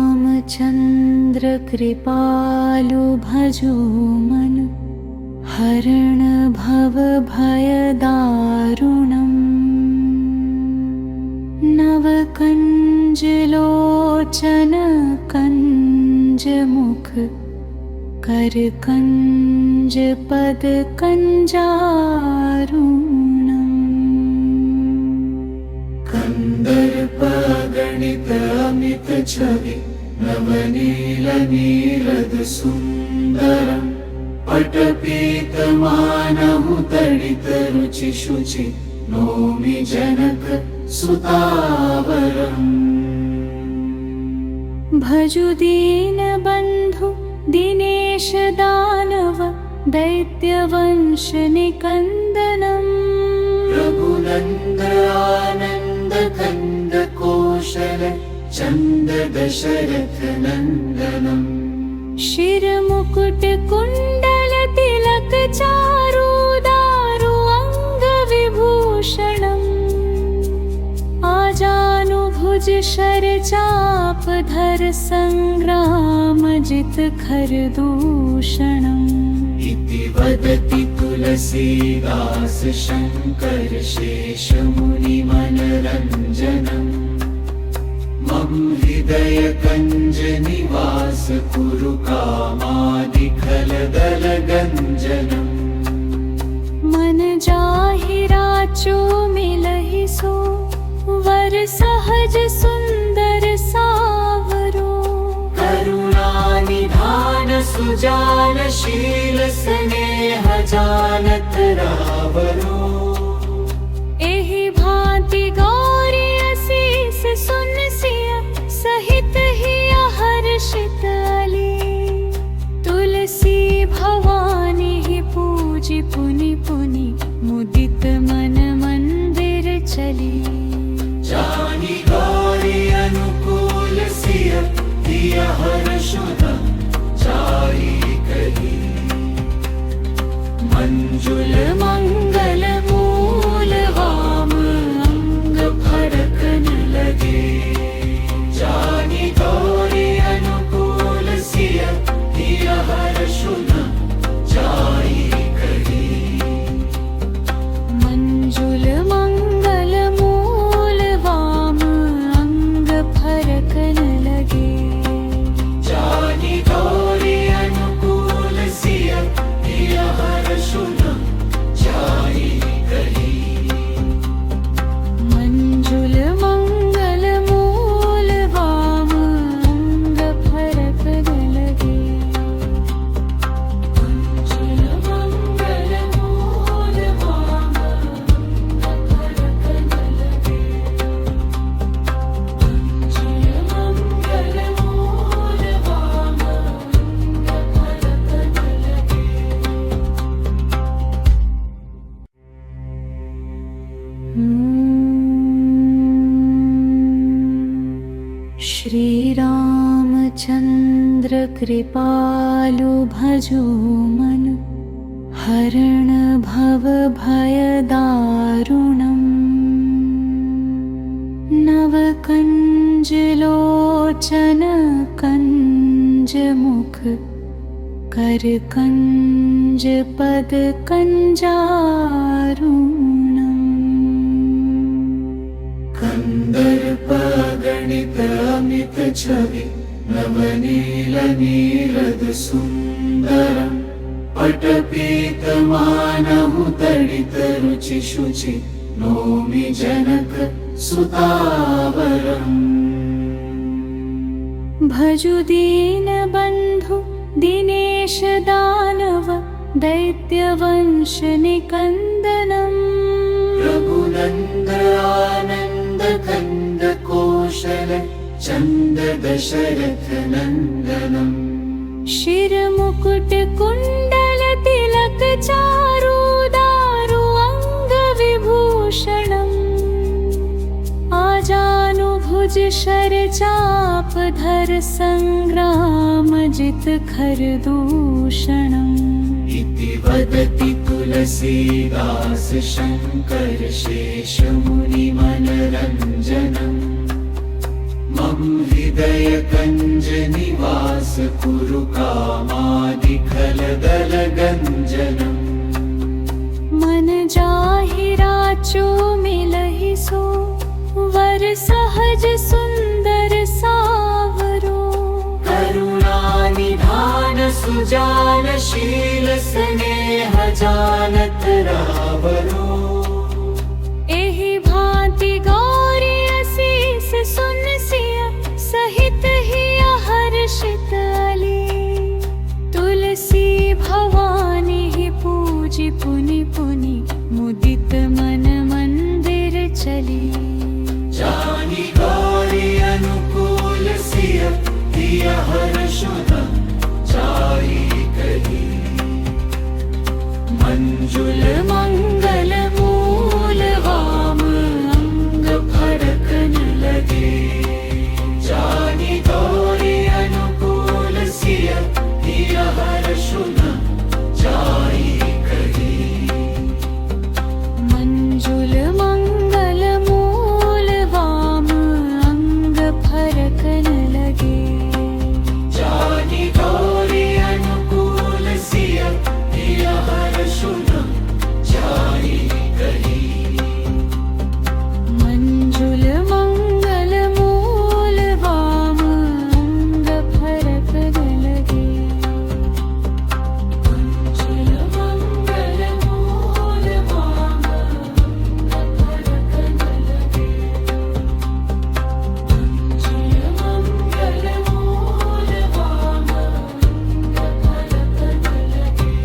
श्रीरामचन्द्र कृपालु भजो मन हरण भव भयदारुणम् नवकञ्ज लोचन कञ्ज मुख करकञ्ज पद कञ्जारुणम् कन्दर्प गणित अमित छवि नवनील नीरद सुन्दरम् पटपीतमानहु तडित रुचि शुचि नौमि जनक सुतावरम् भजु दीनबन्धु दिनेश दानव दैत्यवंश निकन्दनम् रघुनन्द आनन्द कन्द कौशल चन्द दशरथ नन्दनम् शिरमुकुट कुण्डल तिलक चारु दारु अङ्ग विभूषणम् आजानुभुज शर चाप धर संग्राम जित खरदूषणम् इति वदति तुलसीदास शङ्कर शेषमुनि मनरञ्जनम् मम हृदय कञ्ज निवास कुरु कामादिखलदल गञ्जनम् मन जाहि राचो मिलहि सो वर सहज सुंदर सावरो करुणानिधान सुजान शील स्नेह जानत रावरो एहि भांति गौरी असीस सुन सिय सहित ही हर्षित अली तुलसी भवानी ही पूजी पुनि पुनि मुदित मन मंदिर चली जानी गौरी अनुकूल सिय दिय हर्षुन जाई कही मंजुल मंगल मूल वाम अंग फरकन लगे जानी गौरी अनुकूल सिय दिय हर्षुन जाई कही मंजुल मंगल मूल वाम अंग फरकन लगे जानी गौरी अनुकूल सिय दिय हर्षुन जाई कही मंजुल मंगल मूल वाम अंग फरकन लगे मंजुल मंगल मूल वाम अंग फरकन लगे मंजुल मंगल मूल वाम अंग फरकन लगे श्रीरामचन्द्र कृपालु भजो मन हरण भव भयदारुणम् नवकञ्ज लोचन कञ्ज मुख करकञ्ज पद कञ्जारुणम् कन्दर्प गणित अमित छवि नवनील नीरद सुन्दरम् पटपीतमानहु तडित रुचि शुचि नौमि जनक सुतावरम् भजु दीनबन्धु दिनेश दानव दैत्यवंश निकन्दनम् रघुनन्द आनन्द कन्द कौशल चन्द दशरथ नन्दनम् शिरमुकुट कुण्डल तिलक चारु दारु अङ्ग विभूषणम् आजानुभुज शर चाप धर संग्राम जित खरदूषणम् इति वदति तुलसीदास शङ्कर शेषमुनिमनरञ्जनम् मम हृदय कञ्ज निवास कुरु कामादिखलदलगञ्जनम् मन जाहि राचो मिलहि सो वर सहज सुंदर सावरो करुणानिधान सुजानशील स्नेह जानत रावरो एहि भांति गौरी असीस सुन सिय सहित ही हर्षित अली तुलसी भवानी ही पूजी पुनि पुनि मुदित मन मंदिर चली जानी गौरी अनुकूल सिय दिय हर्षुन जाई कही मंजुल मंगल मूल वाम अंग फरकन लगे जानी गौरी अनुकूल सिय दिय हर्षुन जाई कही मंजुल मंगल मूल वाम अंग फरकन लगे जानी गौरी अनुकूल सिय दिय हर्षुन जाई कही मंजुल मंगल मूल वाम अंग फरकन लगे मंजुल मंगल मूल वाम अंग फरकन लगे मंजुल मंगल मूल वाम अंग फरकन लगे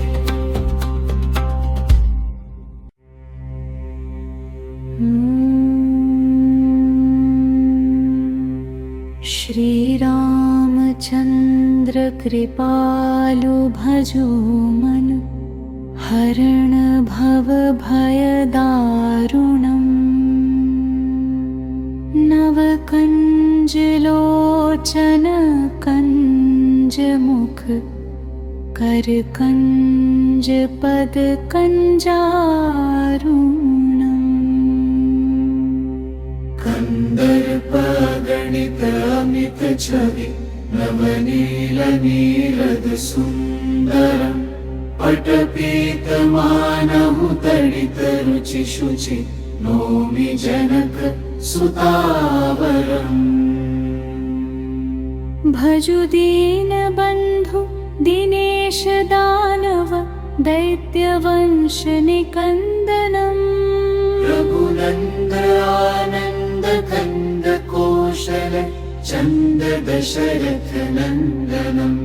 श्री रामचंद्र कृपालु भजो मन हरण भव भय दारुणम् नव कंज लोचन कंज मुख कर कंज पद कंजारुणम् कंदर्प गणित अमित छवि नवनील नीरद सुंदरम पटपीत मानहु तडित रुचि शुचि नौमि जनक सुतावरम् भजु दीन बंधु दिनेश दानव दैत्य वंश निकंदनम् रघुनंद आनंद कंद कौशल चंद दशरथ नंदनम्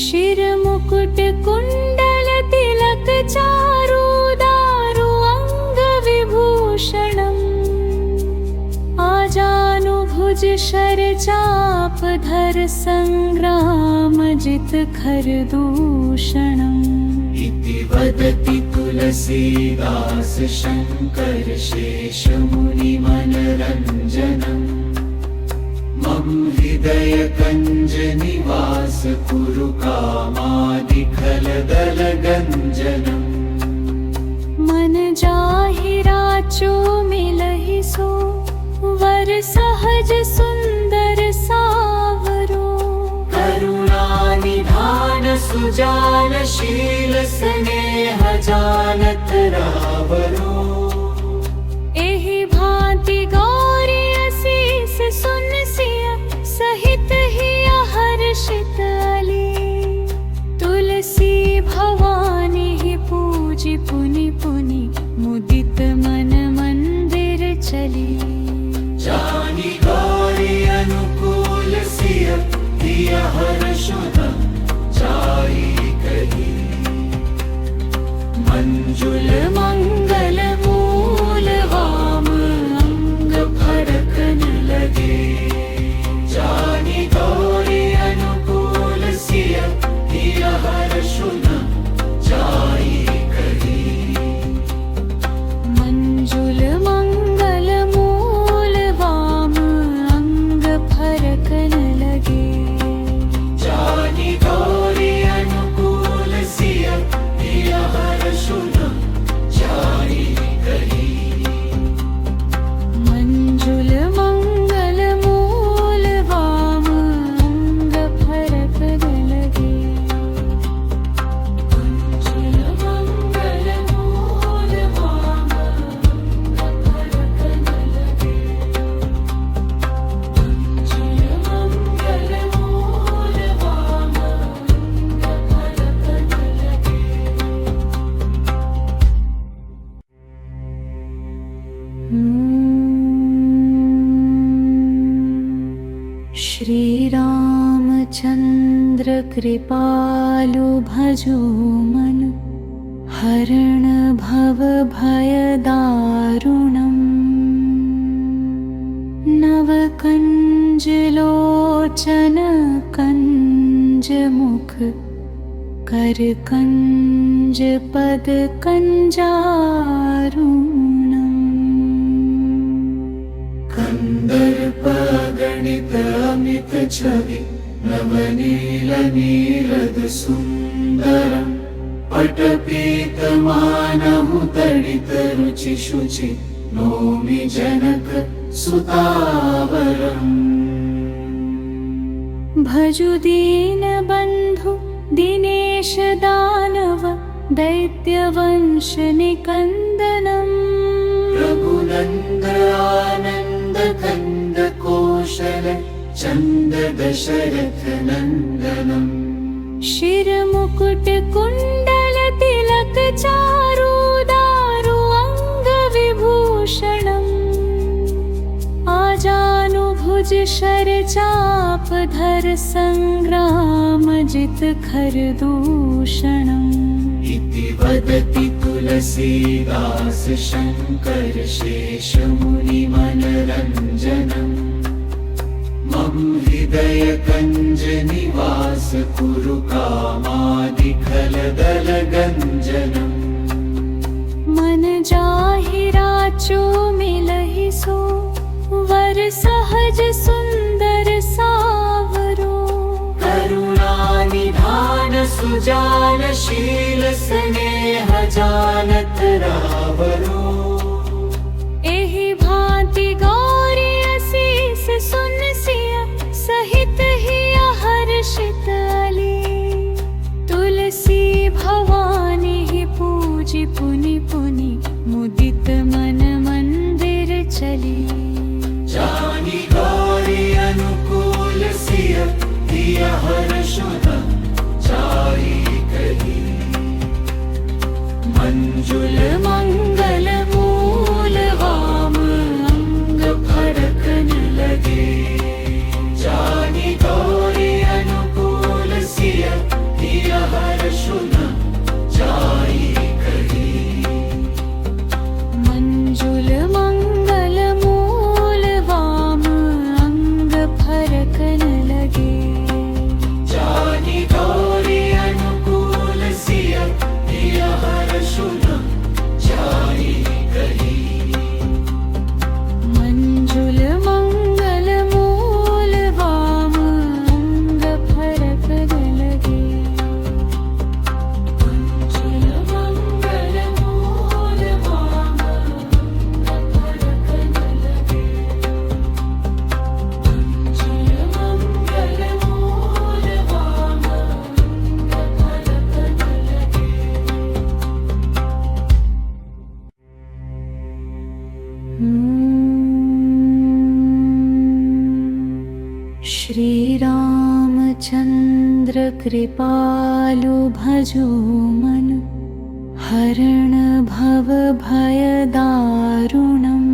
शिर मुकुट कुंडल तिलक चारु दारु अंग विभूषणम् आजानुभुज शर चाप धर संग्राम जित खरदूषणम् इति वदति तुलसीदास शङ्कर शेषमुनिमनरञ्जनम् मम हृदय कञ्ज निवास कुरु कामादिखलदलगञ्जनम् मन जाहि राचो मिलहि सो वर सहज सुंदर सावरो करुणानिधान सुजानशील स्नेह जानत रावरो एहि भांति गौरी असीस सुन सिय सहित ही हर्षित अली तुलसी भवानी ही पूजी पुनि पुनि मुदित मन मंदिर चली जानी गौरी अनुकूल सिय दिय हर्षुन जाई कही मंजुल मंगल श्रीरामचन्द्र कृपालु भजो मनु हरण भव भयदारुणम् नवकञ्जलोचन कञ्जमुख करकञ्ज पद कञ्जारुणम् कंदर्प गणित अमित छवि नवनील नीरद सुंदरम् पटपीतमानहु तडित रुचि शुचि नौमि जनक सुतावरम् भजु दीनबन्धु दिनेश दानव दैत्यवंश निकन्दनम् रघुनन्द आनन्द कंद कौशल चन्द दशरथ नन्दनम् शिरमुकुट कुण्डल तिलक चारु दारु अङ्ग विभूषणम् आजानुभुज शर चाप धर संग्राम जित खरदूषणम् इति वदति तुलसीदास शङ्कर शेषमुनि मनरञ्जनम् मम हृदय कञ्ज निवास कुरु कामादिखलदल गञ्जनम् मन जाहि राचो मिलहि सो वर सहज सुंदर सावरो करुणानिधान सुजान शील स्नेह जानत रावरो एहि भांति गौरी असीस सुन सिया सहित ही हर्षित अली तुलसी भवानी ही पूजी पुनि पुनि मुदित मन मंदिर चली जानी गौरी अनुकूल सिय दिया हर्षुद जाई कही मंजुल मंगल मूल वाम अंग फरकन लगे जानी गौरी अनुकूल सिय दिया हर्षुद जाई कही मंजुल मंगल मूल वाम अंग फरकन लगे जानी गौरी अनुकूल सिय दिया हर्षुद जाई कही मंजुल मंगल मूल वाम अंग फरकन लगे मंजुल मंगल मूल वाम अंग फरकन लगे मंजुल मंगल मूल वाम अंग फरकन लगे श्रीरामचन्द्र कृपालु भजो मनु हरण भव भयदारुणम्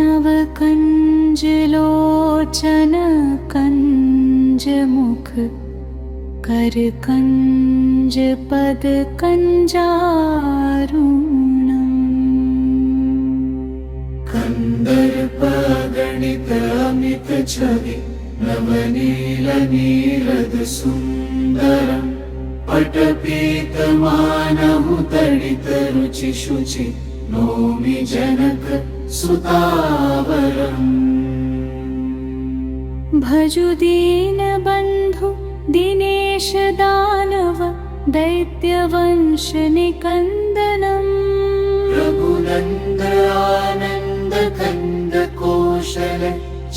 नवकञ्जलोचन कञ्जमुख करकञ्ज पद कञ्जारुणम् कंदर्प गणित अमित छवि नवनील नीरद सुंदरम् पटपीतमानहु तडित रुचि शुचि नौमि जनक सुतावरम् भजु दीनबन्धु दिनेश दानव दैत्यवंश निकन्दनम् रघुनन्द आनन्द कंद कौशल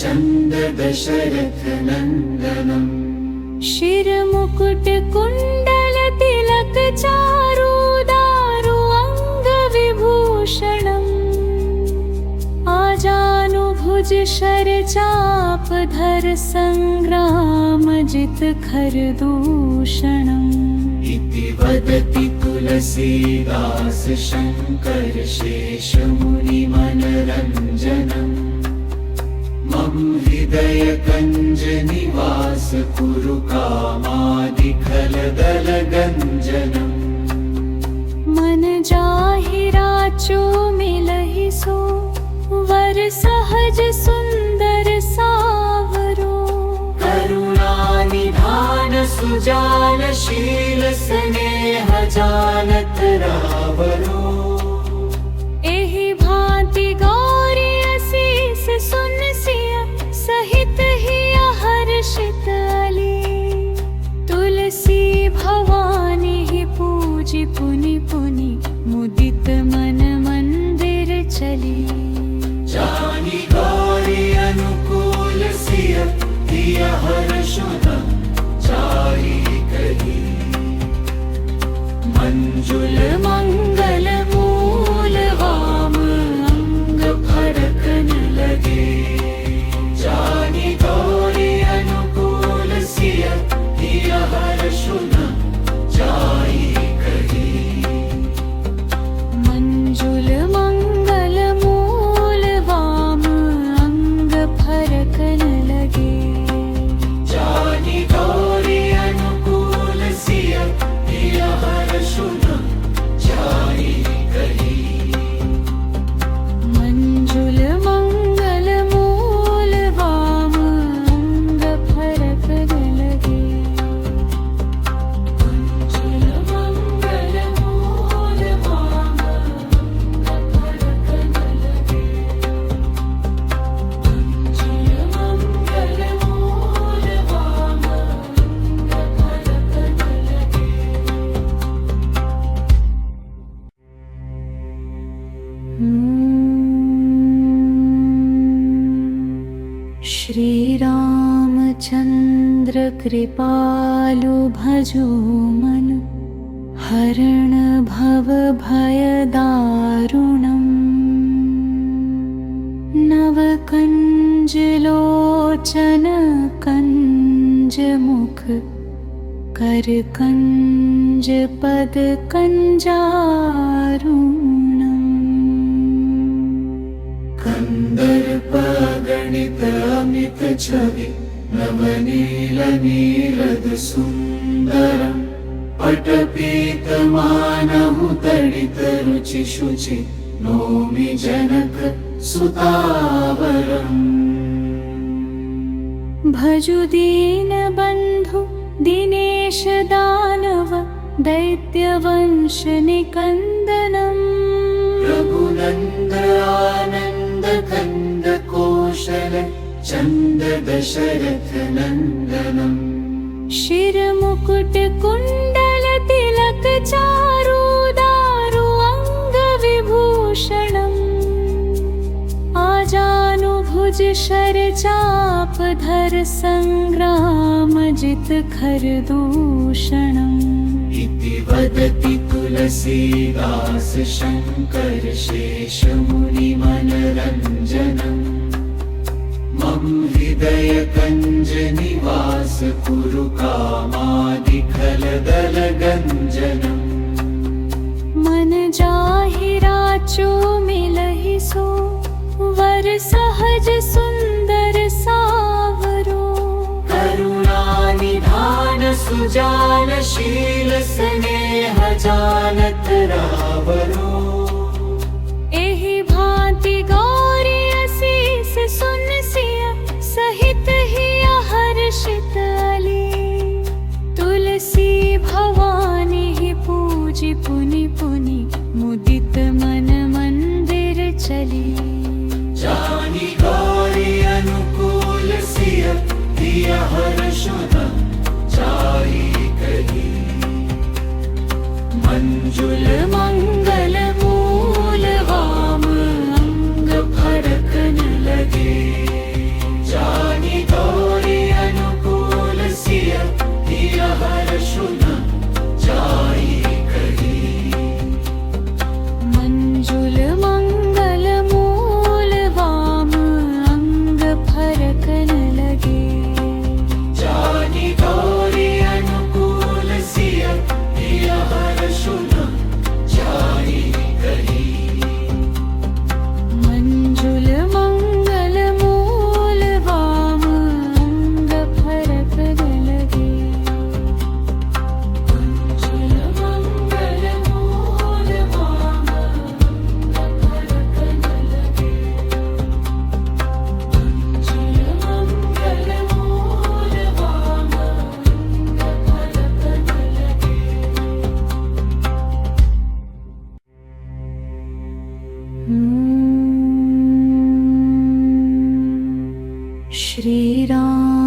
चन्द दशरथ नन्दनम् शिरमुकुट कुण्डल तिलक चारु दारु अङ्ग विभूषणम् आजानुभुज शर चाप धर संग्राम जित खरदूषणम् इति वदति तुलसीदास शङ्कर शेषमुनि मनरञ्जनम् मम मम हृदय कञ्ज निवास कुरु कामादिखलदल गञ्जनम् मन जाहि राचो मिलहि सो वर सहज सुंदर सावरो करुणानिधान सुजानशील स्नेह जानत रावरो एहि भांति गौरी असीस सुन सिय सहित ही हर्षित अली तुलसी भवानी ही पूजी पुनि पुनि मुदित मन मंदिर चली जानी गौरी अनुकूल सिय दिय हर्षुन जाई कही मंजुल मंगल मूल वाम अंग फरकन लगे जानी गौरी अनुकूल सिय दिय हर्षुन जाई कही मंजुल मंगल मूल वाम अंग फरकन लगे जानी गौरी अनुकूल सिय दिय हर्षुन जाई कही मंजुल मंगल मूल वाम अंग फरकन लगे मंजुल मंगल मूल वाम अंग फरकन लगे मंजुल मंगल मूल वाम अंग फरकन लगे श्री रामचंद्र कृपालु भजो मन हरण भव भय दारुणम् नव कंज लोचन कंज मुख कर कंज पद कंजारुणम् कंदर्प गणित अमित छवि नवनील नीरद सुंदरम् पटपीत मानहु तडित रुचि शुचि नौमि जनक सुतावरम् भजु दीन बंधु दिनेश दानव दैत्य वंश निकंदनम् रघुनंद आनंद कंद कौशल चंद दशरथ नंदनम् शिर मुकुट कुंडल तिलक चारु दारु अंग विभूषणम् आजानुभुज शर चाप धर संग्राम जित खर दूषणम् इति वदति तुलसीदास शंकर शेष मुनि मनरंजनम् मम हृदय कञ्ज निवास कुरु कामादिखलदल गञ्जनम् मन जाहि राचो मिलहि सो वर सहज सुंदर सावरो करुणानिधान सुजानशील स्नेह जानत रावरो एहि भांति गौरी असीस सुन सिय सहित ही हर्षित अली तुलसी भवानी ही पूजी पुनि पुनि मुदित मन मंदिर चली जानी गौरी अनुकूल सिय दिय हर्षुन जाई कही मंजुल मंगल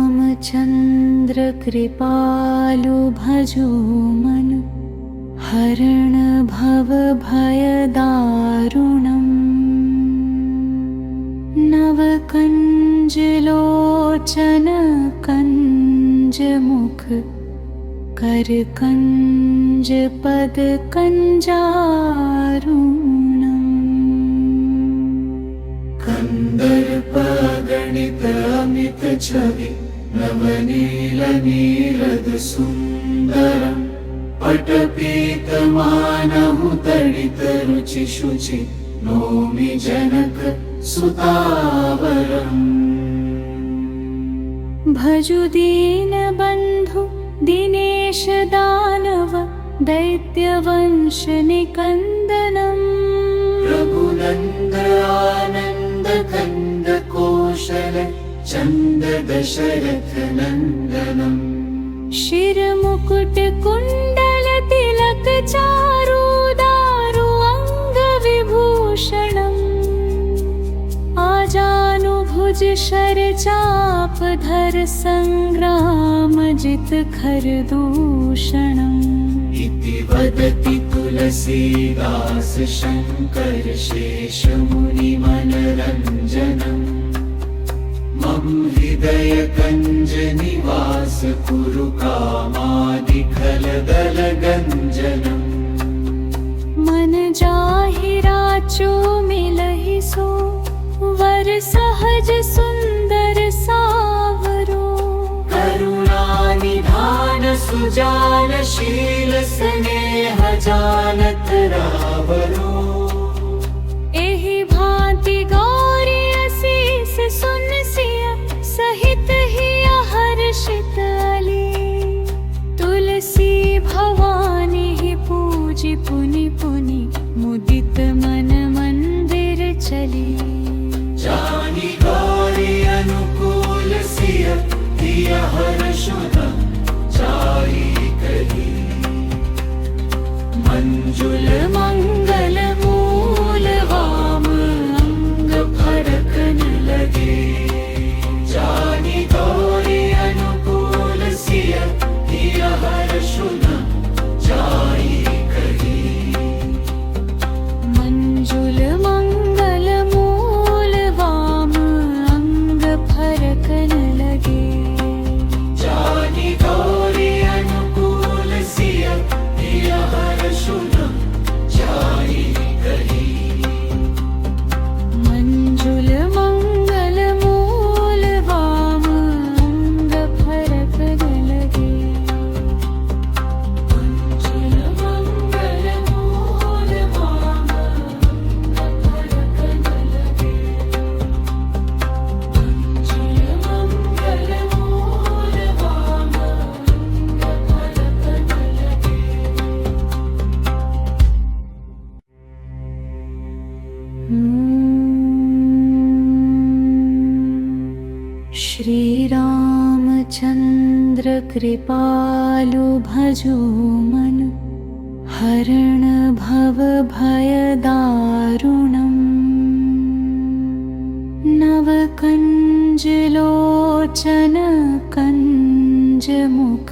श्रीरामचन्द्र कृपालु भजो मन हरण भव भयदारुणम् नवकञ्ज लोचन कञ्ज मुख करकञ्ज पद कञ्जारुणम् कन्दर्प गणित अमित छवि नवनील नीरद सुन्दरम् पटपीतमानहु तडित रुचि शुचि नौमि जनक सुतावरम् भजु दीनबन्धु दिनेश दानव दैत्यवंश निकन्दनम् रघुनन्द आनन्द कन्द कौशल चन्द दशरथ नन्दनम् शिरमुकुट कुण्डल तिलक चारु दारु अङ्ग विभूषणम् आजानुभुज शर चाप धर संग्राम जित खर दूषणम् इति वदति तुलसीदास शङ्कर शेष मुनि मनरञ्जनम् मम हृदय कञ्ज निवास कुरु कामादि खलदल गञ्जनम् मन जाहि राचो मिलहि सो वर सहज सुंदर सावरो करुणानिधान सुजान शील स्नेह जानत रावरो एहि भांति गौरी असीस सुन सिया सहित हिया हर्षित अली तुलसी भवानी ही पूजी पुनि पुनि मुदित मन मंदिर चली जानी गौरी अनुकूल सिय दिया हर्षुन जाई कही मंजुल मंगल मूल वाम अंग फरकन लगे जानी गौरी अनुकूल सिय दिया हर्षुन जाई कही मंजुल मंगल मूल वाम अंग फरकन लगे जानी गौरी अनुकूल सिय दिया हर्षुन जाई कही मंजुल मंगल मूल वाम अंग फरकन लगे मंजुल मंगल मूल वाम अंग फरकन लगे मंजुल मंगल मूल वाम अंग फरकन लगे श्रीरामचन्द्र कृपालु भजो मन हरण भव भयदारुणम् नवकञ्ज लोचन कञ्ज मुख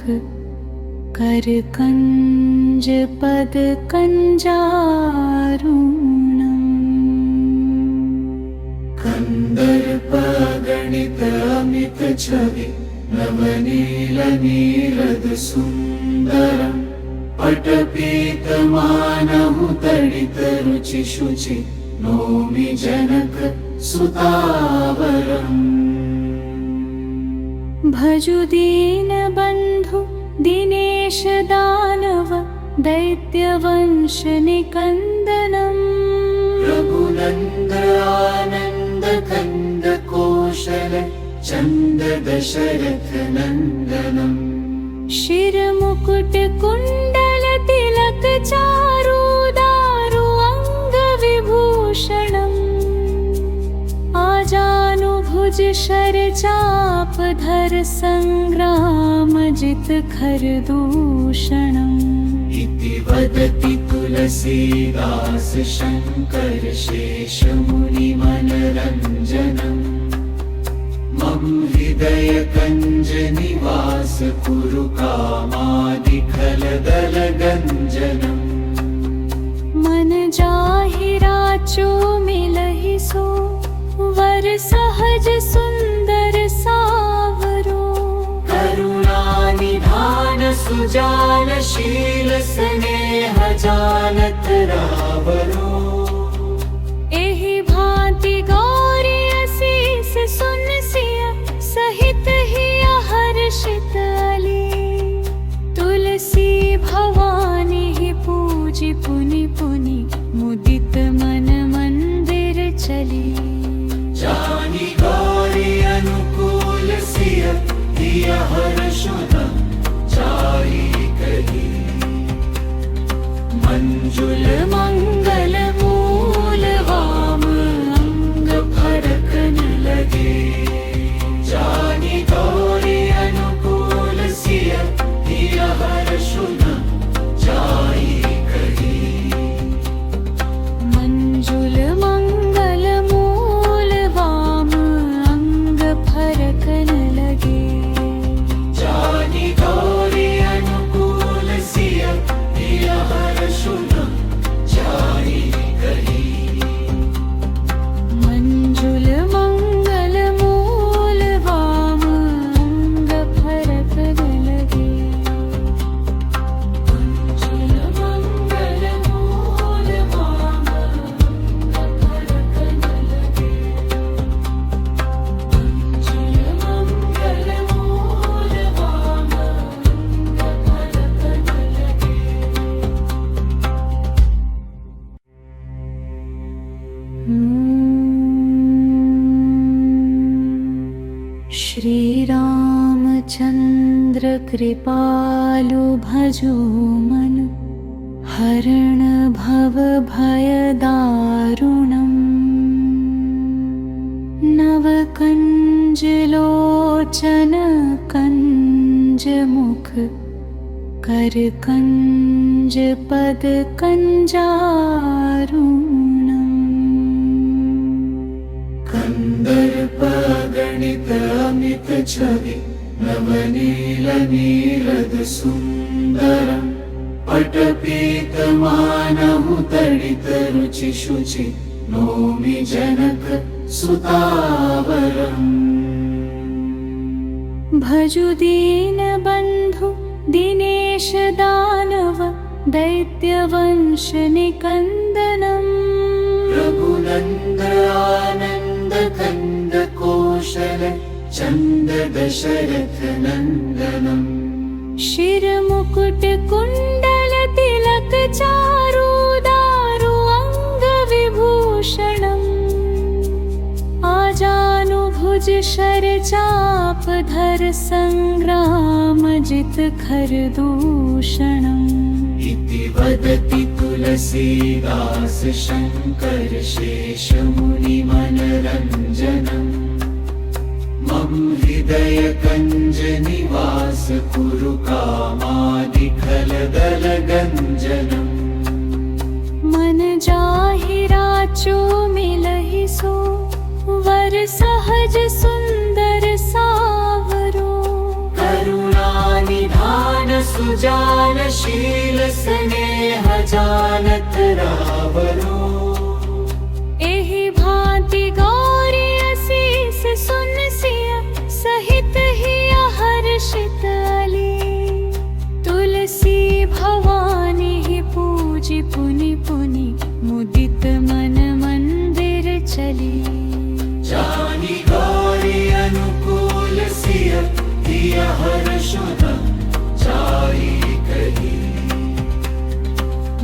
करकञ्ज पद कञ्जारुणम् कन्दर्प गणित अमित छवि नवनील नीरद सुन्दरम् पटपीतमानहु तडित रुचि शुचि नौमि जनक सुतावरम् भजु दीनबन्धु दिनेश दानव दैत्यवंश निकन्दनम् रघुनन्द आनन्द कन्द कौशल चन्द दशरथ नन्दनम् शिरमुकुट कुण्डल तिलक चारु दारु अङ्ग विभूषणम् आजानुभुज भुज शर चाप धर संग्राम जित खर दूषणम् इति वदति तुलसीदास शङ्कर शेषमुनिमनरञ्जनम् मम हृदय कञ्ज निवास कुरु कामादिखलदलगञ्जनम् मन जाहि राचो मिलहि सो वर सहज सुंदर सावरो करुणानिधान सुजानशील स्नेह जानत रावरो एहि भांति गौरी असीस सुन सिय सहित ही हर्षित अली तुलसी भवानी ही पूजी पुनि पुनि मुदित मन मंदिर चली जानी गौरी अनुकूल सिय दिय हर्षुन जाई कही मंजुल मंगल मूल वाम अंग फरकन लगे जानी गौरी अनुकूल सिय दिय हर्षुन जाई कही मंजुल मंगल मूल वाम अंग फरकन लगे जानी गौरी अनुकूल सिय दिय हर्षुन जाई कही मंजुल मंगल मूल वाम अंग फरकन लगे मंजुल मंगल मूल वाम अंग फरकन लगे मंजुल मंगल मूल वाम अंग फरकन लगे श्री रामचंद्र कृपालु भजो मन हरण भव भय दारुणम् नव कंज लोचन कंज मुख कर कंज पद कंजारुणम् कंदर्प गणित अमित छवि नवनील नीरद सुंदरम पटपीत मानहु तडित रुचि शुचि नौमि जनक सुतावरम् भजु दीन बंधु दिनेश दानव दैत्य वंश निकंदनम् रघुनंद आनंद कंद कौशल चंद दशरथ नंदनम् शिर मुकुट कुंडल तिलक चारु दारु अंग विभूषणम् आजानु भुज शर चाप धर संग्राम जित खर दूषणम् इति वदति तुलसीदास शङ्कर शेषमुनिमनरञ्जनम् मम हृदय कञ्ज निवास कुरु कामादिखलदलगञ्जनम् मन जाहि राचो मिलहि सो वर सहज सुंदर सावरो करुणानिधान सुजानशील स्नेह जानत रावरो एहि भांति गौरी असीस सुन सिय सहित ही हर्षित अली तुलसी भवानी ही पूजी पुनि पुनि मुदित मन मंदिर चली जानी गौरी अनुकूल सिय दिय हर्षुन जाई कही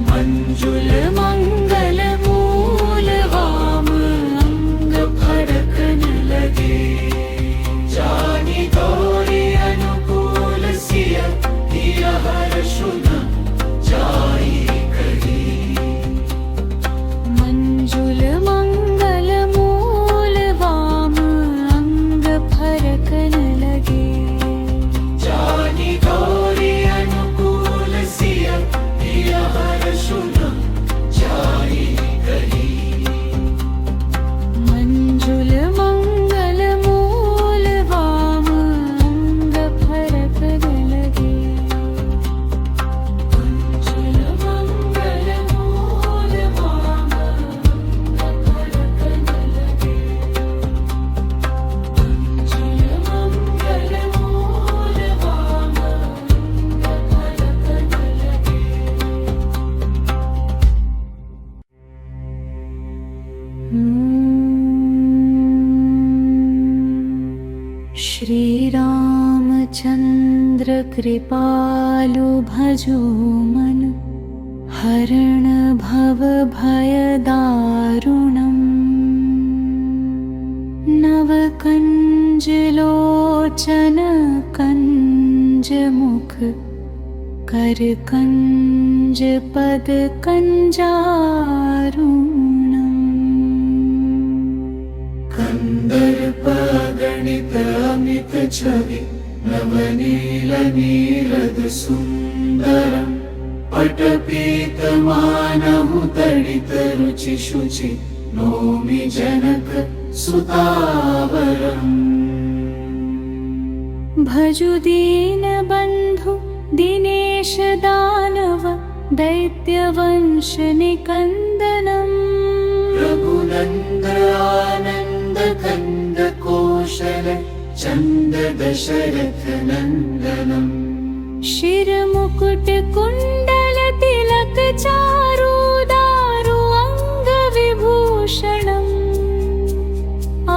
मंजुल मंगल मूल वाम अंग फरकन लगे जानी गौरी अनुकूल सिय दिय हर्षुन जाई कही मंजुल मंगल मूल वाम अंग श्रीरामचन्द्र कृपालु भजो मन हरण भव भयदारुणम् नवकञ्ज लोचन कञ्ज मुख करकञ्ज पद कञ्जारुणम् कन्दर्प गणित अमित छवि नवनील नीरद सुन्दरम् पटपीतमानहु तडित रुचि शुचि नौमि जनक सुतावरम् भजु दीनबन्धु दिनेश दानव दैत्यवंश निकन्दनम् रघुनन्द आनन्द कन्द कौशल चन्द दशरथ नन्दनम् शिरमुकुट कुण्डल तिलक चारु दारु अङ्ग विभूषणम्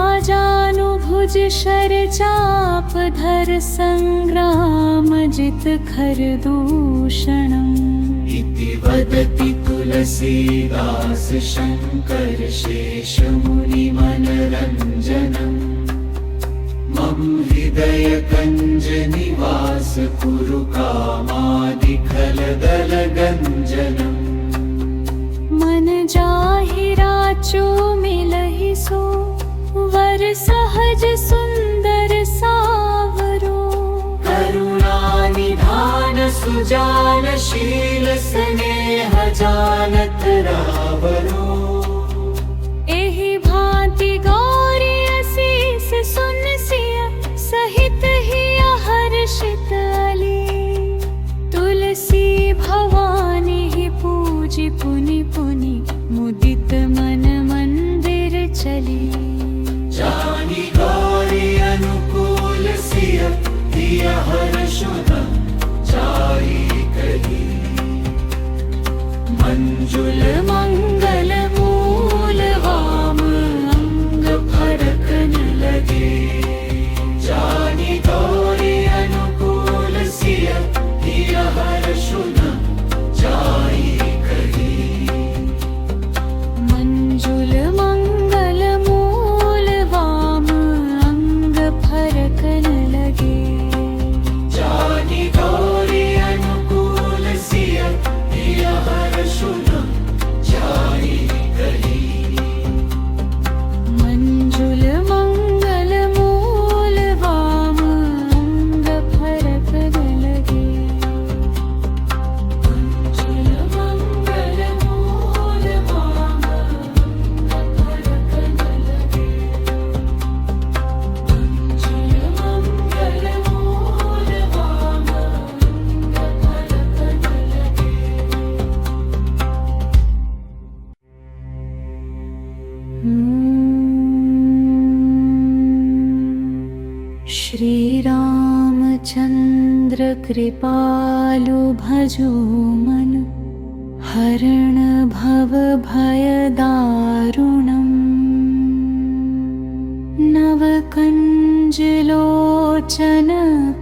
आजानुभुज शर चाप धर संग्राम जित खरदूषणम् इति वदति तुलसीदास शङ्कर शेषमुनि मनरञ्जनम् मम हृदय कञ्ज निवास कुरु कामादिखलदल गञ्जनम् मन जाहि राचो मिलहि सो वर सहज सुंदर सावरो करुणानिधान सुजान शील स्नेह जानत रावरो एहि भांति गौरी असीस सुन सिया सहित ही हर्षित अली तुलसी भवानी ही पूजी पुनि पुनि मुदित मन मंदिर चली जानी गौरी अनुकूल सिय दिया हर्षुन जाई कही मंजुल मंगल मूल वाम अंग फरकन लगे जानी गौरी अनुकूल सिय दिया हर्षुन जाई कही मंजुल मंगल मूल वाम अंग फरकन लगे जानी गौरी अनुकूल सिय दिया हर्षुन जाई कही मंजुल मंगल मूल वाम अंग फरकन लगे मंजुल मंगल मूल वाम अंग फरकन लगे मंजुल मंगल मूल वाम अंग फरकन लगे श्रीरामचन्द्र कृपालु भजो मन हरण भव भयदारुणम् नवकञ्ज लोचन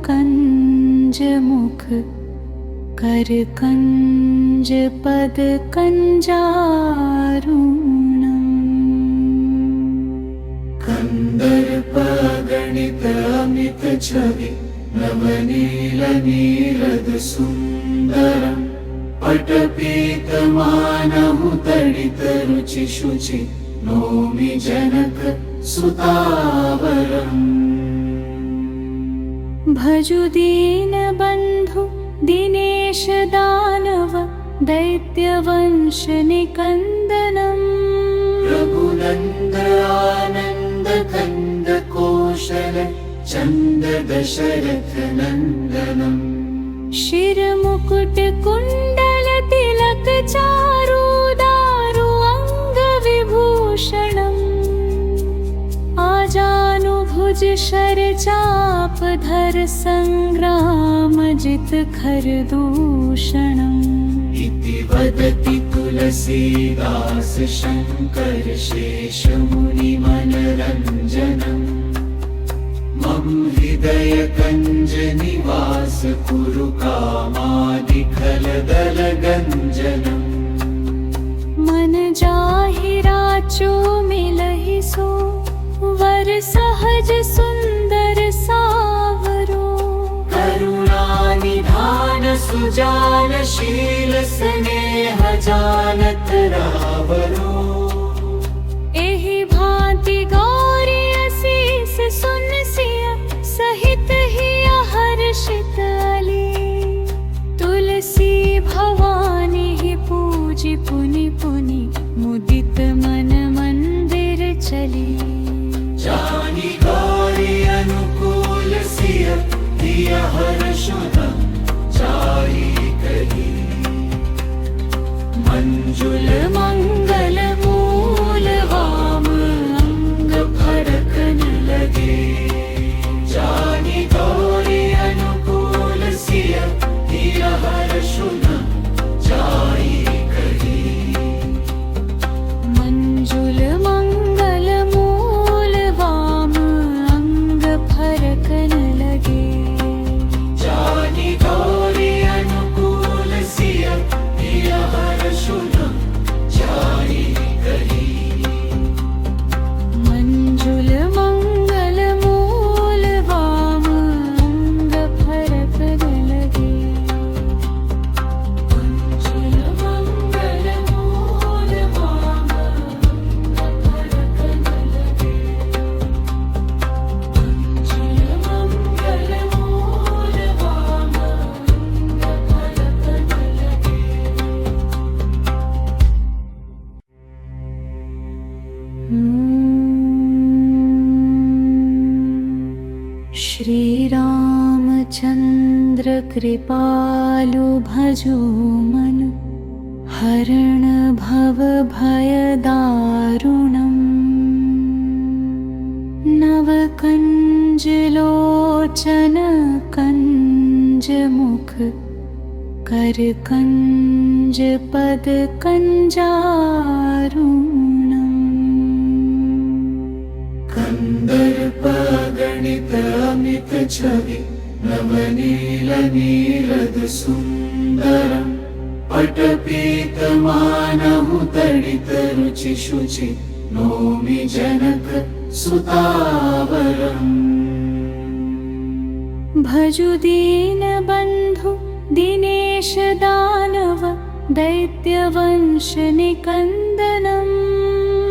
कञ्ज मुख करकञ्ज पद कञ्जारुणम् कन्दर्प गणित अमित छवि नवनील नीरद सुन्दरम् पटपीतमानहु तडित रुचि शुचि नौमि जनक सुतावरम् भजु दीनबन्धु दिनेश दानव दैत्यवंश निकन्दनम् रघुनन्द आनन्द कन्द कौशल चन्द दशरथ नन्दनम् शिरमुकुट कुण्डल तिलक चारु दारु अङ्ग विभूषणम् आजानुभुज भुज शर चाप धर संग्राम जित खर दूषणम् इति वदति तुलसीदास शङ्कर शेषमुनिमनरञ्जनम् मम हृदय कञ्ज निवास कुरु कामादिखलदलगञ्जनम् मन जाहि राचो मिलहि सो वर सहज सुंदर सावरो करुणानिधान सुजानशील स्नेह जानत रावरो एहि भांति गौरी असीस सुन सिय सहित ही हर्षित अली तुलसी भवानी ही पूजी पुनि पुनि मुदित मन मंदिर चली जानी गौरी अनुकूल सिय दिय हर्षुद जाई कही मंजुल मंगल मूल वाम अंग फरकन लगे जानी गौरी अनुकूल सिय दिय हर्षुद जाई कही मंजुल मंगल मूल वाम अंग फरकन लगे जानी गौरी अनुकूल सिय दिय हर्षुद जाई कही मंजुल मंगल मूल वाम अंग फरकन लगे मंजुल मंगल मूल वाम अंग फरकन लगे मंजुल मंगल मूल वाम अंग फरकन लगे श्री रामचंद्र कृपालु भजो मन हरण भव भय दारुणम् नव कंज लोचन कंज मुख कर कंज पद कंजारुणम् कंदर्प गणित अमित छवि नवनील नीरद सुंदरम पटपीत मानहु तडित रुचि शुचि नौमि जनक सुतावरम् भजु दीन बंधु दिनेश दानव दैत्यवंश निकंदनम्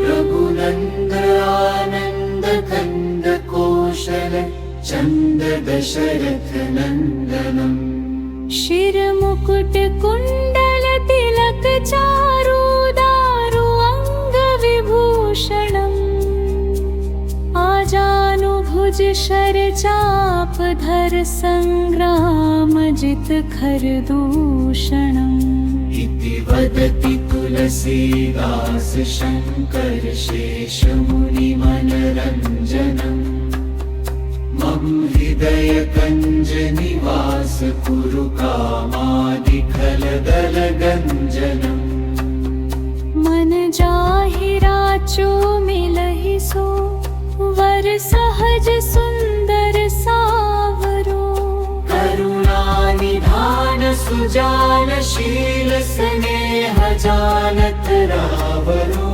रघुनंद आनंद कंद कौशल चंद दशरथ नंदनम् शिर मुकुट कुंडल तिलक चारु दारु अंग विभूषणम् आजानु भुज शर चाप धर संग्राम जित खर दूषणम् इति वदति तुलसीदास शङ्कर शेषमुनिमनरञ्जनम् मम हृदय कञ्ज निवास कुरु कामादिखलदलगञ्जनम् मन जाहि राचो मिलहि सो वर सहज सुंदर सावरो करुणानिधान सुजानशील स्नेह जानत रावरो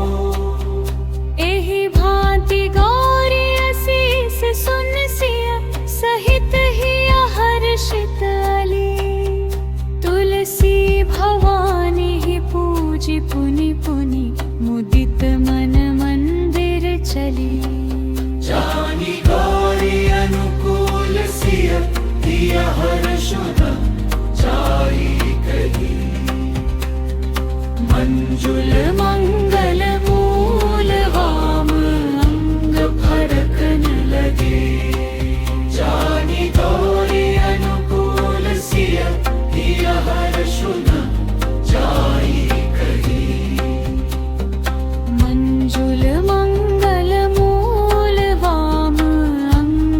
एहि भांति गौरी असीस सुन सिय सहित ही हर्षित अली तुलसी भवानी ही पूजी पुनि पुनि मुदित मन मंदिर चली जानी गौरी अनुकूल सिय दिय हर्षुद जाई कही मंजुल मंगल मूल वाम अंग फरकन लगे जानी गौरी अनुकूल सिय दिय हर्षुद जाई कही मंजुल मंगल मूल वाम अंग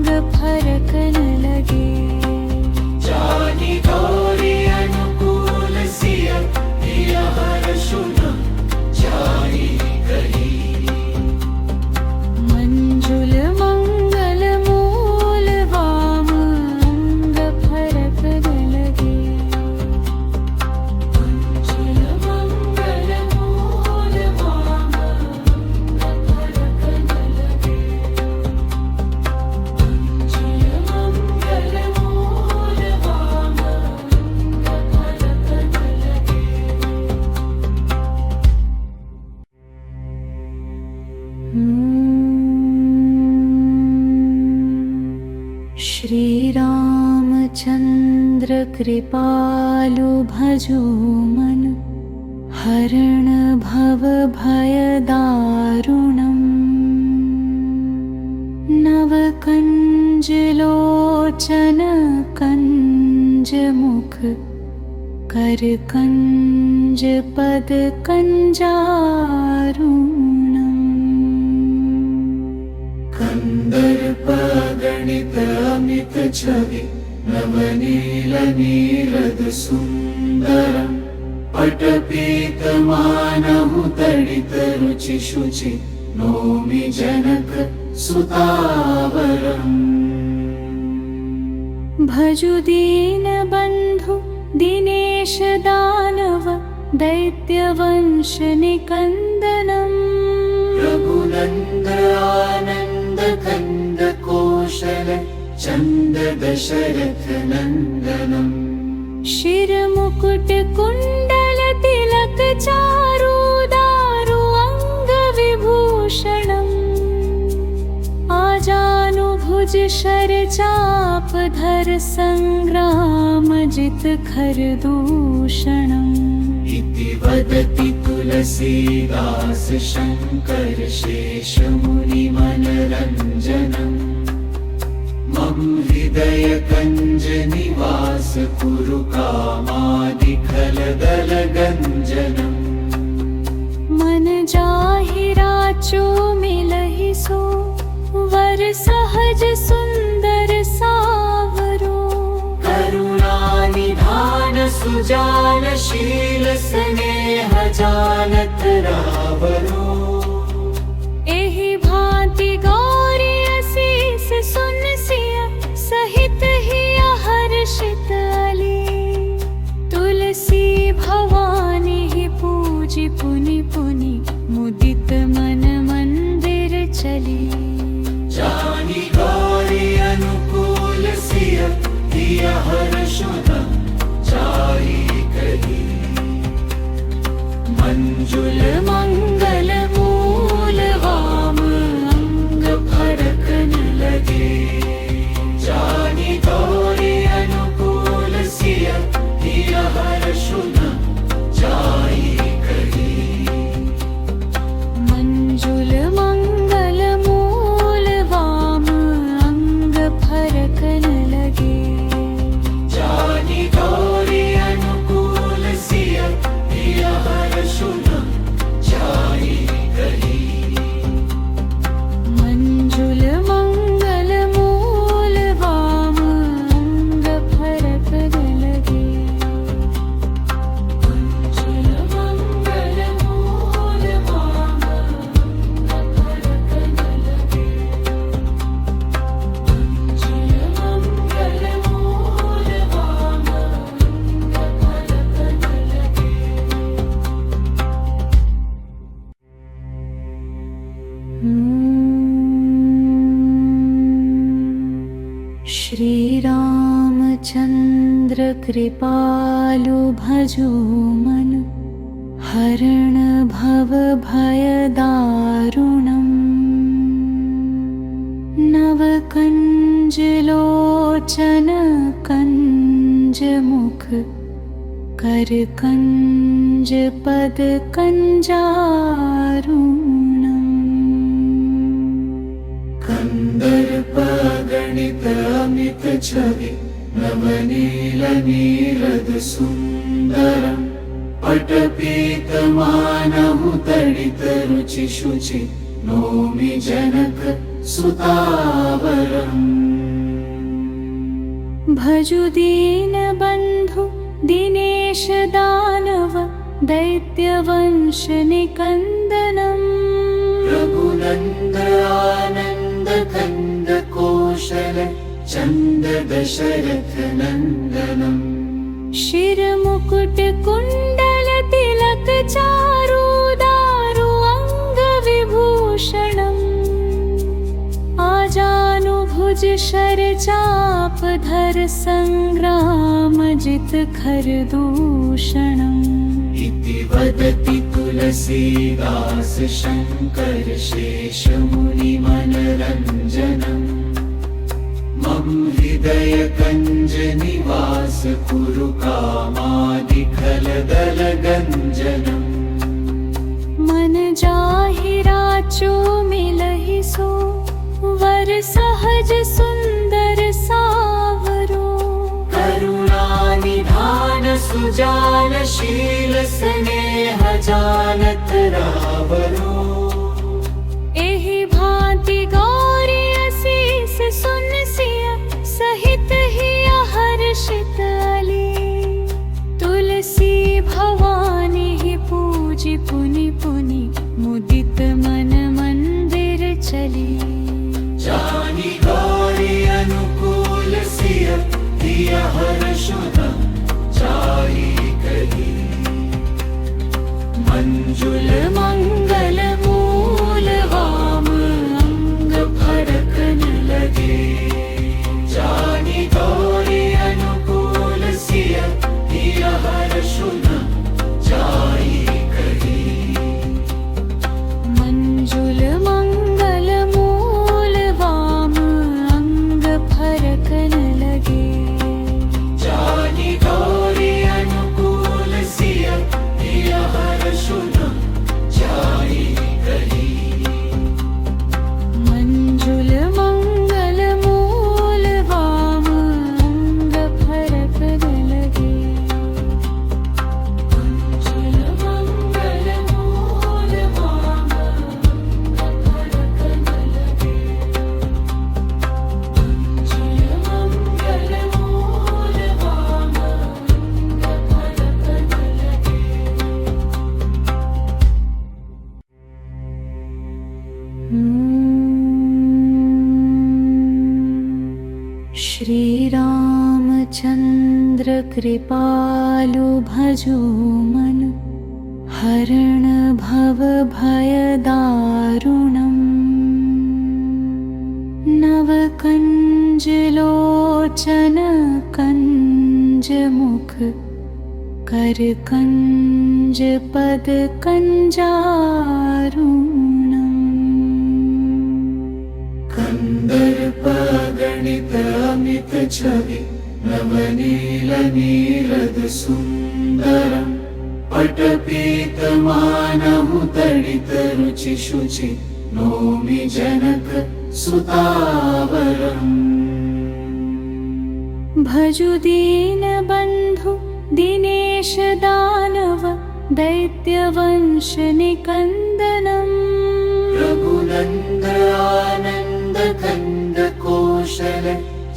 श्रीरामचन्द्र कृपालु भजो मन हरण भव भय दारुणम् नव कंज लोचन कंज मुख कर कंज पद कंजारुणम् कंदर्प गणित अमित छवि नवनील नीरद सुंदरम् पटपीत मानहु तडित रुचि शुचि नौमि जनक सुतावरम् भजु दीन बंधु दिनेश दानव दैत्यवंश निकंदनम् रघुनंद आनंद कंद कौशल चंद दशरथ नंदनम् शिर मुकुट कुंडल तिलक चारु दारु अंग विभूषणम् आजानुभुज शर चाप धर संग्राम जित खर दूषणम् इति वदति तुलसीदास शंकर शेष मुनि मनरंजनम् मम हृदय कंज निवास कुरु कामादि खल दल गंजनम् मन जाहि राचो मिलहि सो वर सहज सुंदर सावरो करुणा निधान सुजान शील स्नेह जानत रावरो एहि भांति गौरी असीस सुन सिया सहित ही हर्षित अली तुलसी भवानी ही पूजी पुनि पुनि मुदित मन मंदिर चली जानी गौरी अनुकूल सिय दिय हर्षुन जाई कही मंजुल मंगल मूल वाम अंग फरकन लगे जानी गौरी अनुकूल सिय दिय हर्षुन जाई कही मंजुल मंगल मूल वाम अंग फरकन लगे जानी गौरी अनुकूल सिय दिय हर्षुन जाई कही मंजुल मंगल मूल वाम अंग फरकन लगे मंजुल मंगल मूल वाम अंग फरकन लगे मंजुल मंगल मूल वाम अंग फरकन लगे श्रीरामचन्द्र कृपालु भजो मन हरण भव भय दारुणम् नव कंज लोचन कंज मुख कर कंज पद कंजारुणम् कंदर्प गणित अमित छवि नवनील नीरद सुंदरम् पटपीत मानहु तडित रुचि शुचि नौमि जनक सुतावरम् भजु दीन बंधु दिनेश दानव दैत्यवंश निकंदनम् रघुनंद आनंद कंद कौशल चंद दशरथ नंदनम् शिर मुकुट कुंडल तिलक चारु दारु अंग विभूषणम् आजानुभुज शर चाप धर संग्राम जित खर दूषणम् इति वदति तुलसीदास शंकर शेष मुनि मनरंजनम् मम हृदय कंज निवास कुरु कामादिखलदल गंजनम् मन जाहि राचो मिलहि सो वर सहज सुंदर सावरो करुणानिधान सुजान शील स्नेह जानत रावरो एहि भांति गौरी असीस सुन सिया सहित ही हर्षित अली तुलसी भवानी ही पूजी पुनि पुनि मुदित मन मंदिर चली जानी गौरी अनुकूल सिय दिय हर्षुन जाई कही मंजुल मंगल मूल वाम अंग फरकन लगे जानी गौरी अनुकूल सिय दिय हर्षुन जाई कही मंजुल मंगल मूल वाम अंग फरकन लगे जानी गौरी अनुकूल सिय दिय हर्षुन जाई कही मंजुल मंगल मूल वाम अंग फरकन लगे मंजुल मंगल मूल वाम अंग फरकन लगे मंजुल मंगल मूल वाम अंग फरकन लगे श्री रामचंद्र कृपालु भजो मन हरण भव भय दारुणम् नव कंज लोचन कंज मुख कर कंज पद कंजारुणम् कंदर्प गणित अमित छवि नवनील नीरद सुंदरम् पटपीत मानहु तडित रुचि शुचि नौमि जनक सुतावरम् भजु दीन बंधु दिनेश दानव दैत्य वंश निकंदनम् रघुनंद आनंद कंद कौशल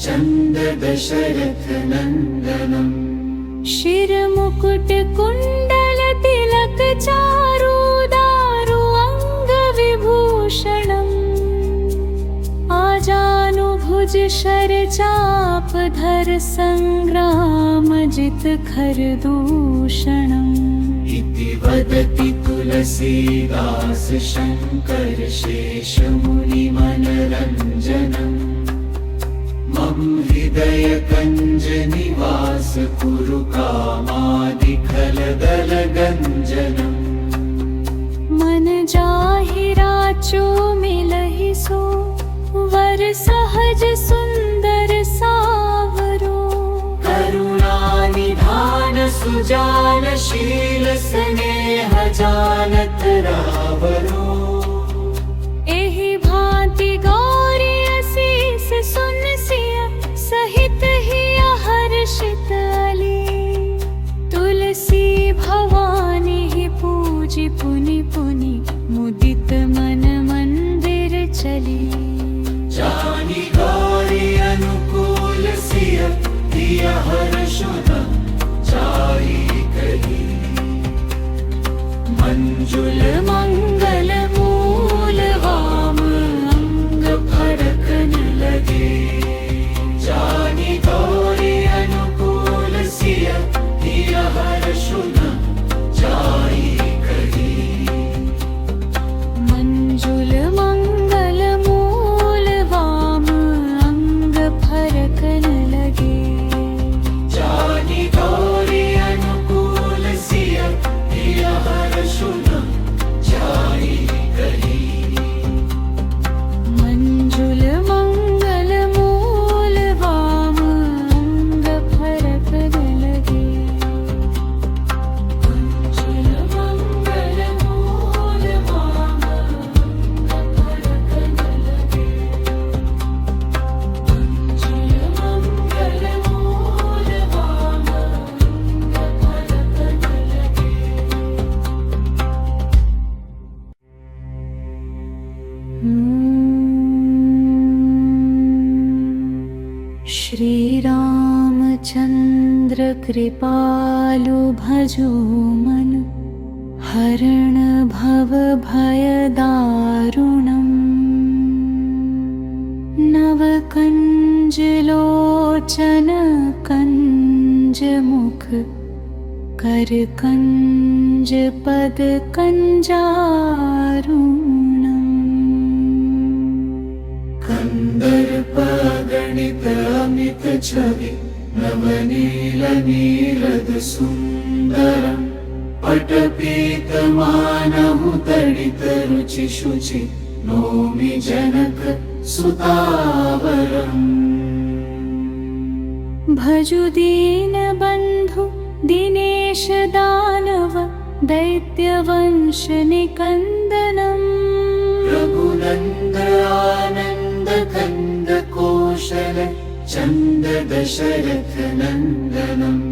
चंद दशरथ नंदनम् शिर मुकुट कुंडल तिलक चारु दारु अंग विभूषणम् आजानुभुज शर चाप धर संग्राम जित खर दूषणम् इति वदति तुलसीदास शंकर शेष मुनि मनरंजनम् मम हृदय कंज निवास कुरु कामादिखलदल गंजनम् मन जाहि राचो मिलहि सो वर सहज सुंदर सावरो करुणानिधान सुजान शील स्नेह जानत रावरो एहि भांति गौरी असीस सुन सिया सहित ही हर्षित अली तुलसी भवानी ही पूजी पुनि पुनि मुदित मन मंदिर चली जानी गौरी अनुकूल सिय दिय हर्षुन जाई कही मंजुल मंगल मूल वाम अंग फरकन लगे जानी गौरी अनुकूल सिय दिय हर्षुन जाई कही श्रीरामचन्द्र कृपालु भजो मन हरण भव भयदारुणम् नवकञ्ज लोचन कञ्ज मुख करकञ्ज पद कञ्जारुणम् कन्दर्प गणित अमित छवि नवनील नीरद सुन्दरम् पटपीतमानहु तडित रुचि शुचि नौमि जनक सुतावरम् भजु दीनबन्धु दिनेश दानव दैत्यवंश निकन्दनम् रघुनन्द आनन्द कन्द कौशल चन्द दशरथ नन्दनम्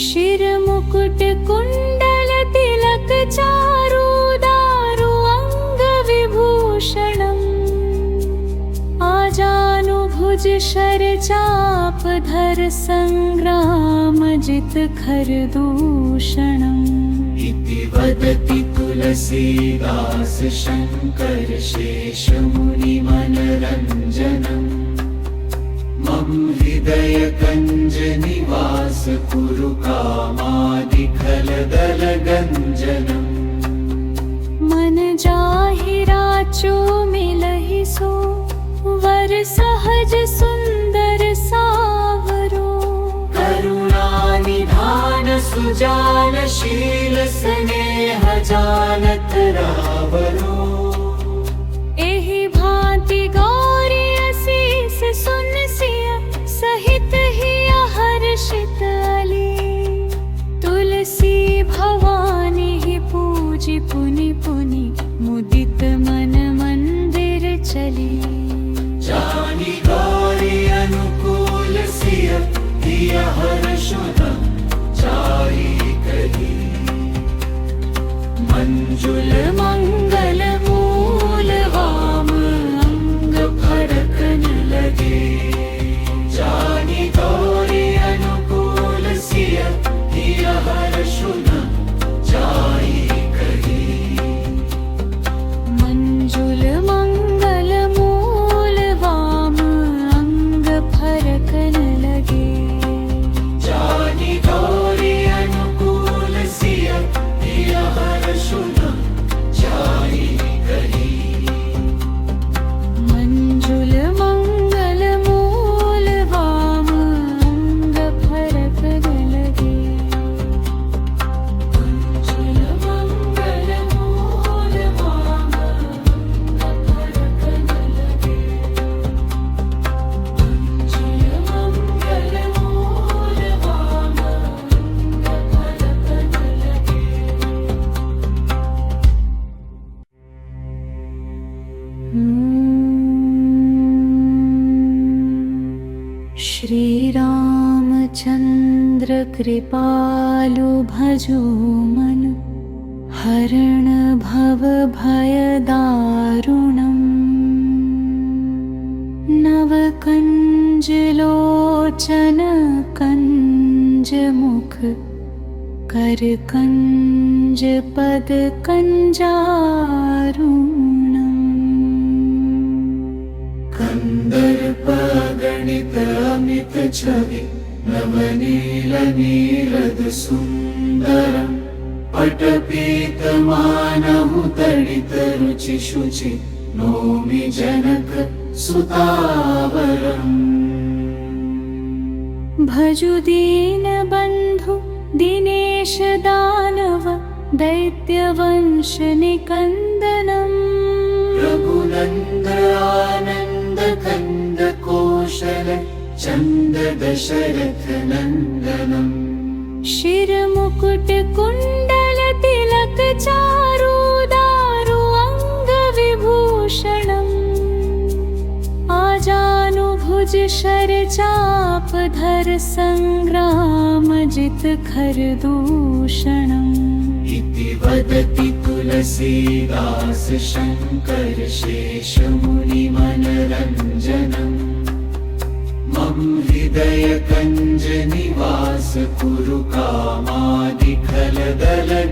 शिरमुकुट कुण्डल तिलक चारु दारु अङ्ग विभूषणम् आजानुभुज शर चाप धर संग्राम जित खरदूषणम् इति वदति तुलसीदास शङ्कर शेषमुनि मनरञ्जनम् मम हृदय कञ्ज निवास कुरु कामादिखलदल गञ्जनम् मन जाहि राचो मिलहि सो वर सहज सुंदर सावरो करुणानिधान सुजान शील स्नेह जानत रावरो एहि भांति गौरी असीस सुन सिया सहित हिया हर्षित अली तुलसी भवानी ही पूजी पुनि पुनि मुदित मन मंदिर चली जानी गौरी अनुकूल सिय दिया हर्षुन जाई कही मंजुल मंगल मूल वाम अंग फरकन लगे जानी गौरी अनुकूल सिय दिया हर्षुन जाई कही मंजुल मंगल मूल वाम अंग फरकन लगे जानी गौरी अनुकूल सिय दिया हर्षुन जाई कही मंजुल मंगल मूल वाम अंग फरकन लगे मंजुल मंगल मूल वाम अंग फरकन लगे मंजुल मंगल मूल वाम अंग फरकन लगे श्रीरामचन्द्र कृपालु भजो मन हरण भव भयदारुणम् नवकञ्ज लोचन कञ्ज मुख करकञ्ज पद कञ्जारुणम् कन्दर्प गणित अमित छवि नवनील नीरद सुन्दरम् पटपीतमानहु तडित रुचि शुचि नौमि जनक सुतावरम् भजु दीनबन्धु दिनेश दानव दैत्यवंश निकन्दनम् रघुनन्द आनन्द कन्द कौशल चन्द दशरथ नन्दनम् शिरमुकुट कुण्डल तिलक चारु दारु अङ्ग विभूषणम् आजानुभुज शर चाप धर संग्राम जित खरदूषणम् इति वदति तुलसीदास शङ्कर शेष हृदय कंज निवास कुरु कामादिखलदल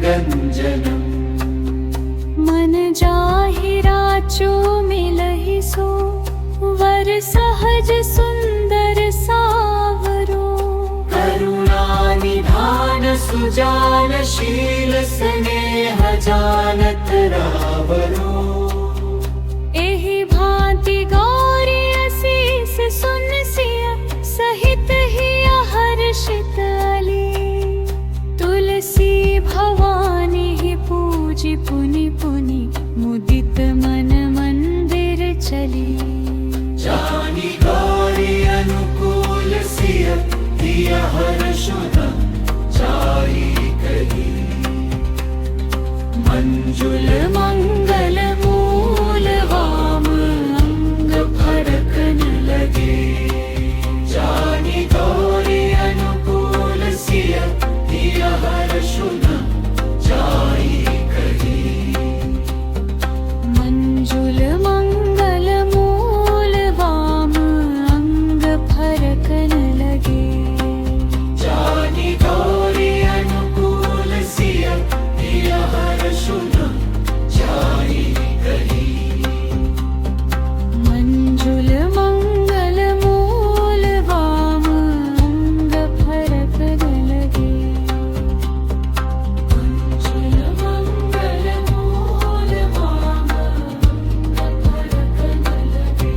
गंजनम मन जाहि राचो मिलहि सो वर सहज सुंदर सावरो करुणा निधान सुजान शील स्नेह जानत रावरो एहि भांति गौरी असीस सुन सिया सहित ही हर्षित अली तुलसी भवानी ही पूजी पुनि पुनि मुदित मन मंदिर चली जानी गौरी अनुकूल सिय दिया हर्षुन जाई कही मंजुल मंगल मूल वाम अंग फरकन लगे जानी गौरी अनुकूल सिय दिया हर्षुन जाई कही मंजुल मंगल मूल वाम अंग फरकन लगे जानी गौरी अनुकूल सिय दिया हर्षुन जाई कही मंजुल मंगल मूल वाम अंग फरकन लगे मंजुल मंगल मूल वाम अंग फरकन लगे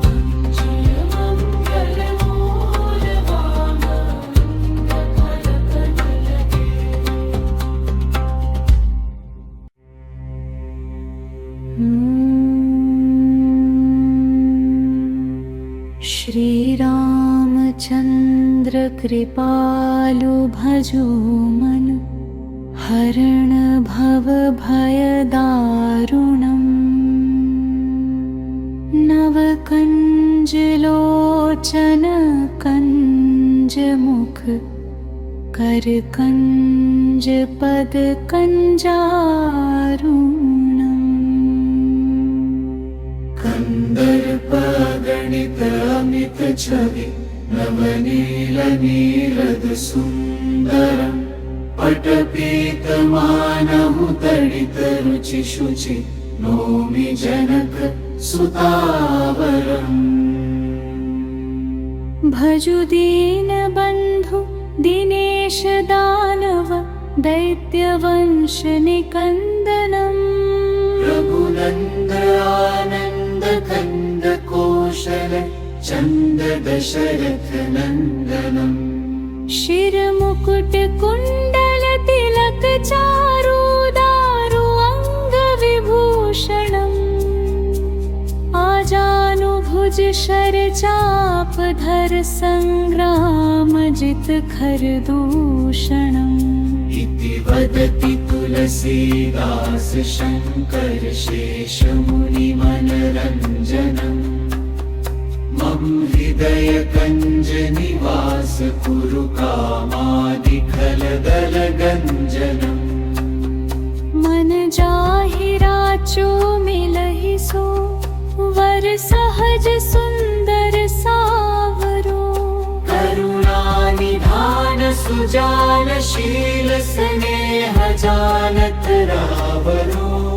मंजुल मंगल मूल वाम अंग फरकन लगे श्री रामचंद्र कृपालु भजो मन हरण भव भय दारुणम् नव कंज लोचन कंज मुख कर कंज पद कंजारुणम् कंदर्प गणित अमित छवि नवनील नीरद सुंदरम पटपीत मानहु तडित रुचि शुचि नौमि जनक सुतावरम भजु दीन बंधु दिनेश दानव दैत्य वंश निकंदनम् रघुनंद आनंद कंद कौशल चंद दशरथ नंदनम शिर मुकुट कुंडल तिलक चारु दारु अंग विभूषणम् आजानुभुज शर चाप धर संग्राम जित खर दूषणम् इति वदति तुलसीदास शंकर शेष मुनि मनरंजनम मम हृदय कंज निवास कुरु कामादिखलदल गंजनम मन जाहि राचो मिलहि सो वर सहज सुंदर सावरो करुणा निधान सुजान शील स्नेह जानत रावरो